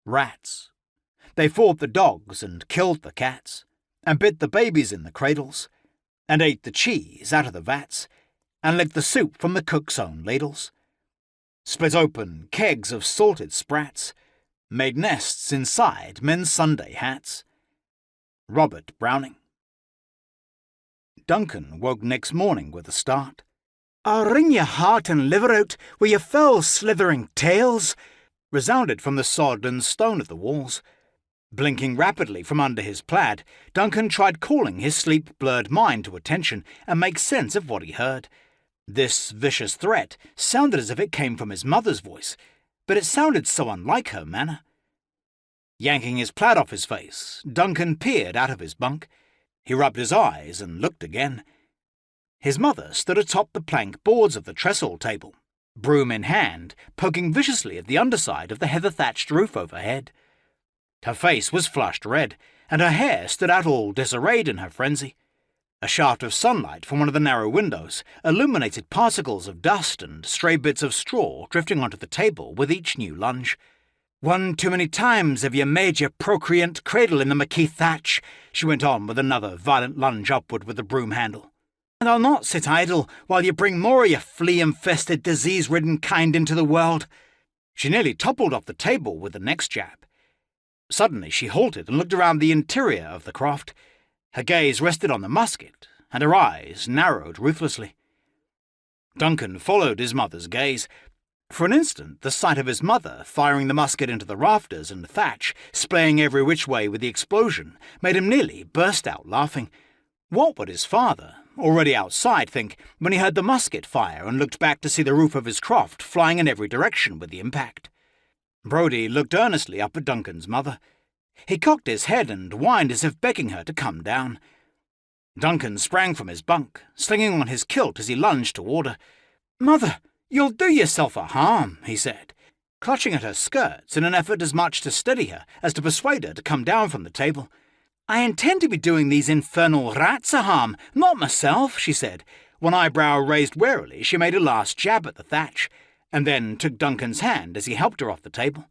Rats. They fought the dogs and killed the cats, and bit the babies in the cradles, and ate the cheese out of the vats, and licked the soup from the cook's own ladles, split open kegs of salted sprats, made nests inside men's Sunday hats. Robert Browning. Duncan woke next morning with a start. "I'll wring your heart and liver out with your foul slithering tails," resounded from the sod and stone of the walls. Blinking rapidly from under his plaid, Duncan tried calling his sleep-blurred mind to attention and make sense of what he heard. This vicious threat sounded as if it came from his mother's voice, but it sounded so unlike her manner. Yanking his plaid off his face, Duncan peered out of his bunk. He rubbed his eyes and looked again. His mother stood atop the plank boards of the trestle table, broom in hand, poking viciously at the underside of the heather-thatched roof overhead. Her face was flushed red, and her hair stood out all disarrayed in her frenzy. A shaft of sunlight from one of the narrow windows illuminated particles of dust and stray bits of straw drifting onto the table with each new lunge. "One too many times have you made your procreant cradle in the M'Kethe thatch," she went on with another violent lunge upward with the broom handle. "And I'll not sit idle while you bring more of your flea-infested, disease-ridden kind into the world." She nearly toppled off the table with the next jab. Suddenly she halted and looked around the interior of the croft. Her gaze rested on the musket, and her eyes narrowed ruthlessly. Duncan followed his mother's gaze. For an instant, the sight of his mother firing the musket into the rafters and thatch, splaying every which way with the explosion, made him nearly burst out laughing. What would his father, already outside, think when he heard the musket fire and looked back to see the roof of his croft flying in every direction with the impact? Brodie looked earnestly up at Duncan's mother. He cocked his head and whined as if begging her to come down. Duncan sprang from his bunk, slinging on his kilt as he lunged toward her. "Mother, you'll do yourself a harm," he said, clutching at her skirts in an effort as much to steady her as to persuade her to come down from the table. "I intend to be doing these infernal rats a harm, not myself," she said. One eyebrow raised warily, she made a last jab at the thatch, and then took Duncan's hand as he helped her off the table.